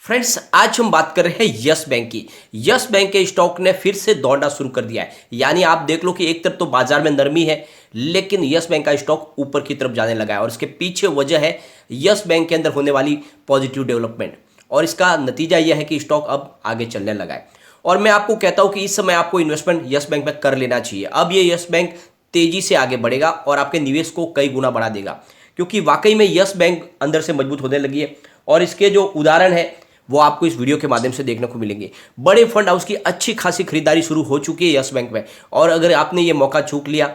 Friends, आज हम बात कर रहे हैं यस बैंक की। यस बैंक के स्टॉक ने फिर से दौड़ना शुरू कर दिया है। यानी आप देख लो कि एक तरफ तो बाजार में नरमी है, लेकिन यस बैंक का स्टॉक ऊपर की तरफ जाने लगा है और इसके पीछे वजह है यस बैंक के अंदर होने वाली पॉजिटिव डेवलपमेंट। और इसका नतीजा यह है कि स्टॉक अब आगे चलने लगा है। और मैं आपको कहता हूं कि इस समय आपको इन्वेस्टमेंट यस बैंक में कर लेना चाहिए। अब ये यस बैंक तेजी से आगे बढ़ेगा और आपके निवेश को कई गुना बढ़ा देगा, क्योंकि वाकई में यस बैंक अंदर से मजबूत होने लगी है। और इसके जो उदाहरण है वो आपको इस वीडियो के माध्यम से देखने को मिलेंगे। बड़े फंड हाउस की अच्छी खासी खरीदारी शुरू हो चुकी है यस बैंक में। और अगर आपने ये मौका चूक लिया,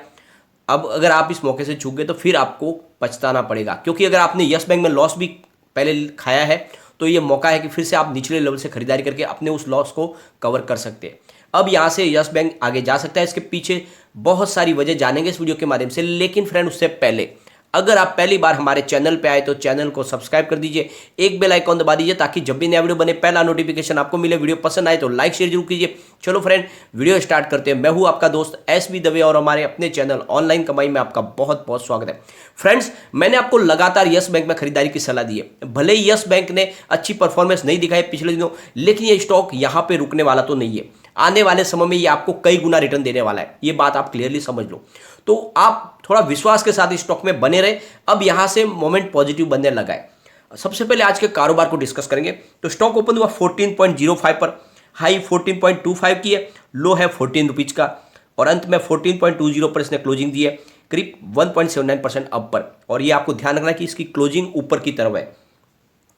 अब अगर आप इस मौके से चूक गए तो फिर आपको पछताना पड़ेगा, क्योंकि अगर आपने यस बैंक में लॉस भी पहले खाया है तो ये मौका है कि फिर से आप निचले लेवल से खरीदारी करके अपने उस लॉस को कवर कर सकते हैं। अब यहाँ से यस बैंक आगे जा सकता है। इसके पीछे बहुत सारी वजह जानेंगे इस वीडियो के माध्यम से, लेकिन फ्रेंड उससे पहले अगर आप पहली बार हमारे चैनल पे आए तो चैनल को सब्सक्राइब कर दीजिए, एक बेल आइकॉन दबा दीजिए ताकि जब भी नया वीडियो बने पहला नोटिफिकेशन आपको मिले। वीडियो पसंद आए तो लाइक शेयर जरूर कीजिए। चलो फ्रेंड, वीडियो स्टार्ट करते हैं। मैं हूं आपका दोस्त एसबी दवे और हमारे अपने चैनल ऑनलाइन कमाई में आपका बहुत बहुत स्वागत है। फ्रेंड्स, मैंने आपको लगातार यस बैंक में खरीदारी की सलाह दी है। भले ही यस बैंक ने अच्छी परफॉर्मेंस नहीं दिखाई पिछले दिनों, लेकिन ये स्टॉक यहां पर रुकने वाला तो नहीं है। आने वाले समय में ये आपको कई गुना रिटर्न देने वाला है, ये बात आप क्लियरली समझ लो। तो आप थोड़ा विश्वास के साथ इस स्टॉक में बने रहे। अब यहां से मोमेंट पॉजिटिव बनने लगा है। सबसे पहले आज के कारोबार को डिस्कस करेंगे। तो स्टॉक ओपन हुआ 14.05 पर, हाई 14.25 की है, लो है 14 रुपीज का और अंत में 14.20 पर इसने क्लोजिंग दी है, करीब 1.79% अप पर। और ये आपको ध्यान रखना है कि इसकी क्लोजिंग ऊपर की तरफ है।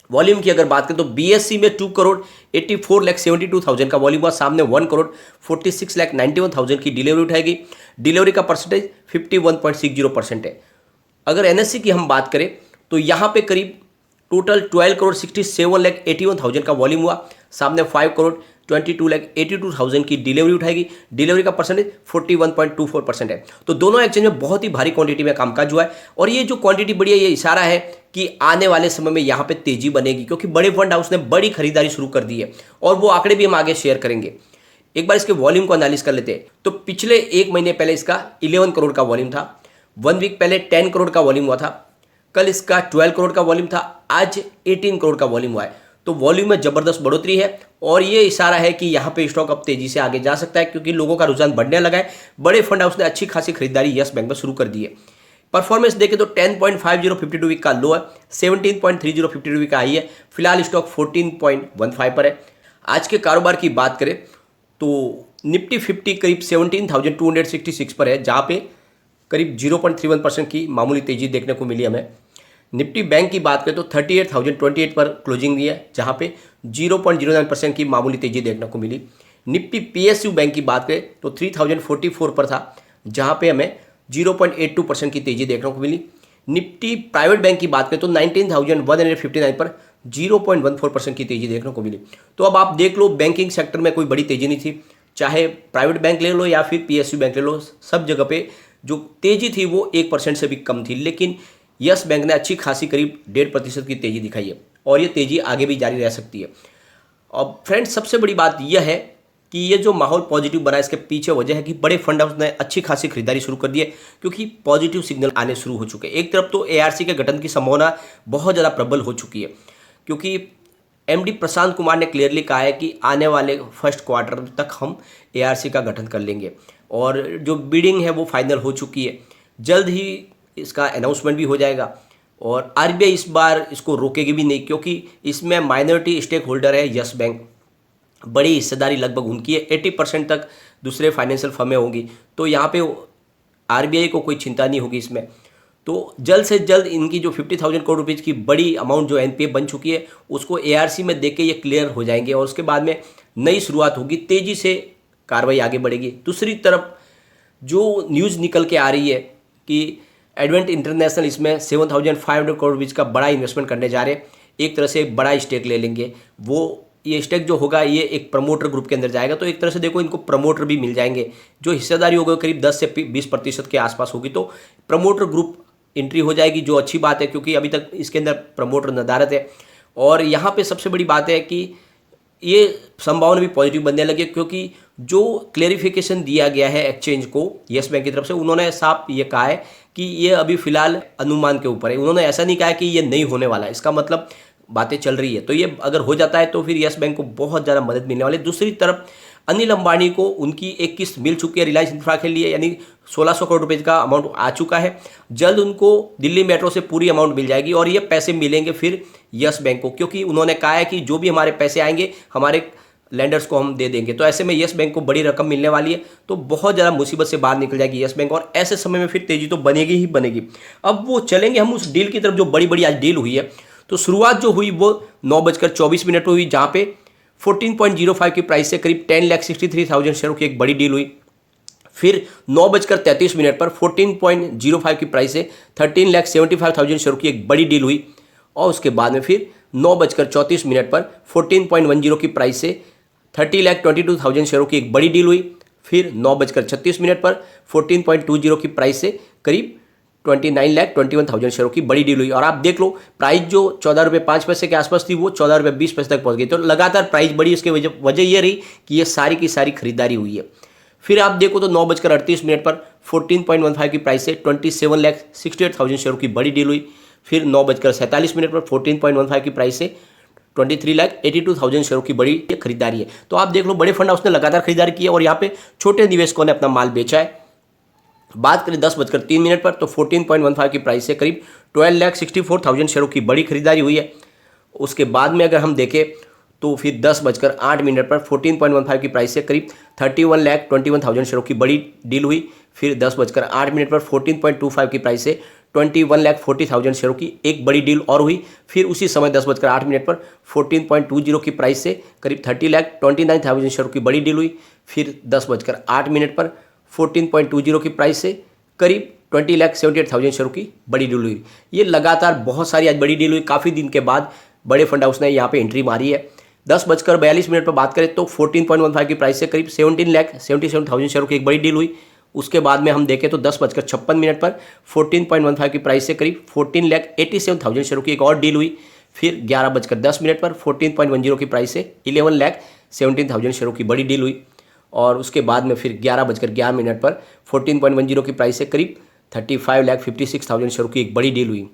वॉल्यूम की अगर बात करें तो बीएससी में 2,84,72,000 का वॉल्यूम हुआ, सामने 1,46,91,000 की डिलीवरी उठाएगी। डिलीवरी का परसेंटेज 51.60% है। अगर एनएससी की हम बात करें तो यहाँ पे करीब टोटल 12,67,81,000 का वॉल्यूम हुआ, सामने 5,22,82,000 की डिलीवरी उठाएगी। डिलीवरी का परसेंटेज 41.24% है। तो दोनों एक्सचेंज में बहुत ही भारी क्वांटिटी में कामकाज हुआ है और ये जो क्वांटिटी बढ़ी है ये इशारा है कि आने वाले समय में यहाँ पे तेजी बनेगी, क्योंकि बड़े फंड हाउस ने बड़ी खरीदारी शुरू कर दी है और वो आंकड़े भी हम आगे शेयर करेंगे। एक बार इसके वॉल्यूम को एनालिसिस कर लेते हैं। तो पिछले एक महीने पहले इसका 11 करोड़ का वॉल्यूम था, 1 वीक पहले 10 करोड़ का वॉल्यूम हुआ था, कल इसका 12 करोड़ का वॉल्यूम था, आज 18 करोड़ का वॉल्यूम हुआ है। तो वॉल्यूम में जबरदस्त बढ़ोतरी है और ये इशारा है कि यहाँ पे स्टॉक अब तेजी से आगे जा सकता है, क्योंकि लोगों का रुझान बढ़ने लगा है। बड़े फंड हाउस ने अच्छी खासी खरीदारी यस बैंक में शुरू कर दी है। परफॉर्मेंस देखें तो 10.50 52 वीक का लो है, 17.30 52 वीक का हाई है। फिलहाल स्टॉक 14.15 पर है। आज के कारोबार की बात करें तो निफ्टी 50 करीब 17,266 पर है, जहाँ पे करीब 0.31% की मामूली तेजी देखने को मिली हमें। निफ्टी बैंक की बात करें तो 38,028 पर क्लोजिंग दी है, जहाँ पे 0.09% की मामूली तेजी देखने को मिली। निफ्टी पीएसयू बैंक की बात करें तो 3,044 पर था, जहाँ पे हमें 0.82% की तेजी देखने को मिली। निफ्टी प्राइवेट बैंक की बात करें तो 19,159 पर 0.14% की तेजी देखने को मिली। तो अब आप देख लो, बैंकिंग सेक्टर में कोई बड़ी तेजी नहीं थी, चाहे प्राइवेट बैंक ले लो या फिर पीएसयू बैंक ले लो, सब जगह पे जो तेजी थी वो 1% से भी कम थी। लेकिन यस बैंक ने अच्छी खासी करीब 1.5% की तेजी दिखाई है और ये तेजी आगे भी जारी रह सकती है। अब फ्रेंड्स, सबसे बड़ी बात यह है कि ये जो माहौल पॉजिटिव बना है, इसके पीछे वजह है कि बड़े फंड हाउस ने अच्छी खासी खरीदारी शुरू कर दी है, क्योंकि पॉजिटिव सिग्नल आने शुरू हो चुके हैं। एक तरफ तो एआरसी के गठन की संभावना बहुत ज़्यादा प्रबल हो चुकी है, क्योंकि एमडी प्रशांत कुमार ने क्लियरली कहा है कि आने वाले फर्स्ट क्वार्टर तक हम एआरसी का गठन कर लेंगे और जो बिडिंग है वो फाइनल हो चुकी है। जल्द ही इसका अनाउंसमेंट भी हो जाएगा और आरबीआई इस बार इसको रोकेगी भी नहीं, क्योंकि इसमें माइनॉरिटी स्टेक होल्डर है यस बैंक। बड़ी हिस्सेदारी लगभग उनकी है, 80% तक दूसरे फाइनेंशियल फर्में होंगी। तो यहाँ पे आरबीआई को कोई चिंता नहीं होगी इसमें। तो जल्द से जल्द इनकी जो 50,000 करोड़ रुपीज़ की बड़ी अमाउंट जो एनपीए बन चुकी है उसको एआरसी में देख के ये क्लियर हो जाएंगे और उसके बाद में नई शुरुआत होगी, तेज़ी से कार्रवाई आगे बढ़ेगी। दूसरी तरफ जो न्यूज़ निकल के आ रही है कि एडवेंट इंटरनेशनल इसमें 7,500 करोड़ रुपीज़ का बड़ा इन्वेस्टमेंट करने जा रहे हैं, एक तरह से बड़ा स्टेक ले लेंगे। वो ये स्टेक जो होगा ये एक प्रमोटर ग्रुप के अंदर जाएगा, तो एक तरह से देखो इनको प्रमोटर भी मिल जाएंगे। जो हिस्सेदारी होगी करीब 10 से 20% के आसपास होगी, तो प्रमोटर ग्रुप एंट्री हो जाएगी, जो अच्छी बात है, क्योंकि अभी तक इसके अंदर प्रमोटर नदारत है। और यहाँ पे सबसे बड़ी बात है कि ये संभावना भी पॉजिटिव बनने लगी, क्योंकि जो क्लेरिफिकेशन दिया गया है एक्सचेंज को यस बैंक की तरफ से, उन्होंने साफ ये कहा है कि ये अभी फिलहाल अनुमान के ऊपर है। उन्होंने ऐसा नहीं कहा कि ये नहीं होने वाला है। इसका मतलब बातें चल रही है। तो ये अगर हो जाता है तो फिर यस बैंक को बहुत ज़्यादा मदद मिलने वाली है। दूसरी तरफ अनिल अंबानी को उनकी एक किस्त मिल चुकी है रिलायंस इंफ्रा के लिए, यानी 1600 करोड़ रुपए का अमाउंट आ चुका है। जल्द उनको दिल्ली मेट्रो से पूरी अमाउंट मिल जाएगी और ये पैसे मिलेंगे फिर यस बैंक को, क्योंकि उन्होंने कहा है कि जो भी हमारे पैसे आएंगे हमारे लैंडर्स को हम दे देंगे। तो ऐसे में यस बैंक को बड़ी रकम मिलने वाली है, तो बहुत ज़्यादा मुसीबत से बाहर निकल जाएगी यस बैंक, और ऐसे समय में फिर तेजी तो बनेगी ही बनेगी। अब वो चलेंगे हम उस डील की तरफ जो बड़ी बड़ी आज डील हुई है। तो शुरुआत जो हुई वो 9:24 पर हुई, जहाँ पे 14.05 की प्राइस से करीब 10,63,000 शेयरों की एक बड़ी डील हुई। फिर 9:33 पर 14.05 की प्राइस से 13,75,000 शेयरों की एक बड़ी डील हुई। और उसके बाद में फिर 9:34 पर 14.10 की प्राइस से 30,22,000 शेयरों की एक बड़ी डील हुई। फिर 9:36 पर 14.20 की प्राइस से करीब 29,21,000 शेयरों की बड़ी डील हुई। और आप देख लो प्राइस जो 14 रुपये 5 पैसे के आसपास थी वो 14 रुपये 20 पैसे तक पहुंच गई। तो लगातार प्राइस बढ़ी, उसकी वजह ये रही कि ये सारी की सारी खरीदारी हुई है। फिर आप देखो तो 9:38 पर 14.15 की प्राइस से 27,68,000 शेयरों की बड़ी डील हुई। फिर 9:47 पर 14.15 की प्राइस से 23,82,000 शेयरों की बड़ी खरीदारी है। तो आप देख लो बड़े फंड हाउस ने लगातार खरीदारी की है और यहाँ पे छोटे निवेशकों ने अपना माल बेचा है। बात करें 10:03 पर तो 14.15 की प्राइस से करीब 12,64,000 शेयरों की बड़ी खरीदारी हुई है। उसके बाद में अगर हम देखें तो फिर 10:08 पर 14.15 की प्राइस से करीब 31,21,000 शेयरों की बड़ी डील हुई। फिर 10:08 पर 14.25 की प्राइस से 21,40,000 शेयरों की एक बड़ी डील और हुई। फिर उसी समय 10:08 पर 14.20 की प्राइस से करीब 30,29,000 शेयरों की बड़ी डील हुई। फिर 10:08 पर 14.20 की प्राइस से करीब 20,78,000 शेयरों की बड़ी डील हुई। ये लगातार बहुत सारी आज बड़ी डील हुई, काफ़ी दिन के बाद बड़े फंड हाउस ने यहाँ पे एंट्री मारी है। 10:42 पर बात करें तो 14.15 की प्राइस से करीब 17,77,000 शेयरों की एक बड़ी डील हुई। उसके बाद में हम देखें तो 10:56 पर 14.15 की प्राइस से करीब 14,87,000 शेयरों की एक और डील हुई। फिर 11:10 पर 14.10 की प्राइस से 11,17,000 शेयरों की बड़ी डील हुई। और उसके बाद में फिर 11:11 पर 14.10 की प्राइस से करीब 35,56,000 शेयरों की एक बड़ी डील हुई।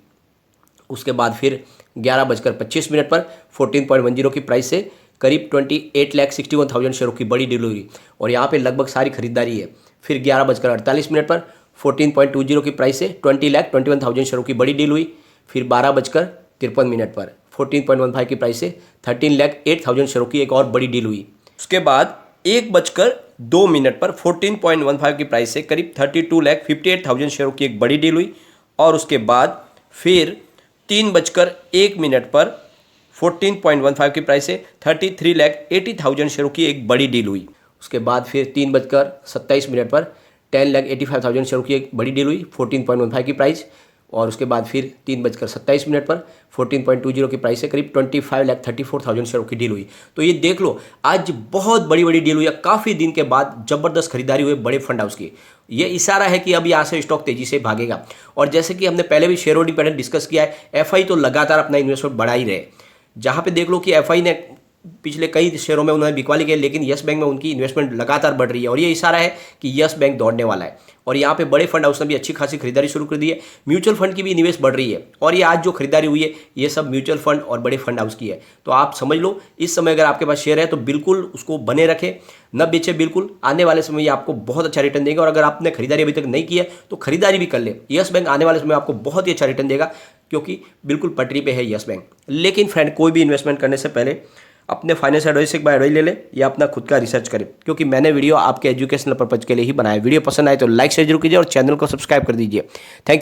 उसके बाद फिर 11:25 पर 14.10 की प्राइस से करीब 28,61,000 शेयरों की बड़ी डील हुई और यहाँ पे लगभग सारी खरीदारी है। फिर 11:48 पर 14.20 की प्राइस से 20,21,000 शेयरों की बड़ी डील हुई। फिर 12:53 पर 14.15 की प्राइस से 13,08,000 शेयरों की एक और बड़ी डील हुई। उसके बाद 1:02 पर 14.15 की प्राइस से करीब 32,58,000 शेयरों की एक बड़ी डील हुई। और उसके बाद फिर 3:01 पर 14.15 की प्राइस से 33,80,000 शेयरों की एक बड़ी डील हुई। उसके बाद फिर 3:27 पर 10,85,000 शेयरों की एक बड़ी डील हुई 14.15 की प्राइस। और उसके बाद फिर 3:27 पर 14.20 की प्राइस से करीब 25,34,000 शेयरों की डील हुई। तो ये देख लो आज बहुत बड़ी बड़ी डील हुई है, काफ़ी दिन के बाद ज़बरदस्त खरीदारी हुई बड़े फंड हाउस की। ये इशारा है कि अब यहाँ से स्टॉक तेजी से भागेगा। और जैसे कि हमने पहले भी शेयर होल्डिंग पैटर्न डिस्कस किया है, एफआई तो लगातार अपना इन्वेस्टमेंट बढ़ा ही रहे। जहाँ पे देख लो कि एफआई ने पिछले कई शेयरों में उन्होंने बिकवाली किया, लेकिन यस बैंक में उनकी इन्वेस्टमेंट लगातार बढ़ रही है और ये इशारा है कि यस बैंक दौड़ने वाला है। और यहाँ पे बड़े फंड हाउस ने भी अच्छी खासी खरीदारी शुरू कर दी है। म्यूचुअल फंड की भी निवेश बढ़ रही है और ये आज जो खरीदारी हुई है ये सब म्यूचुअल फंड और बड़े फंड हाउस की है। तो आप समझ लो इस समय अगर आपके पास शेयर है तो बिल्कुल उसको बने रखें, न बेचे। बिल्कुल आने वाले समय ये आपको बहुत अच्छा रिटर्न देगा। और अगर आपने खरीदारी अभी तक नहीं की है तो खरीदारी भी कर ले। यस बैंक आने वाले समय आपको बहुत ही अच्छा रिटर्न देगा क्योंकि बिल्कुल पटरी पे है यस बैंक। लेकिन फ्रेंड, कोई भी इन्वेस्टमेंट करने से पहले अपने फाइनेंस एडवाइजर से एक बार एडवाइस ले ले या अपना खुद का रिसर्च करें, क्योंकि मैंने वीडियो आपके एजुकेशनल पर्पज के लिए ही बनाया। वीडियो पसंद आए तो लाइक शेयर जरूर कीजिए और चैनल को सब्सक्राइब कर दीजिए। Thank you.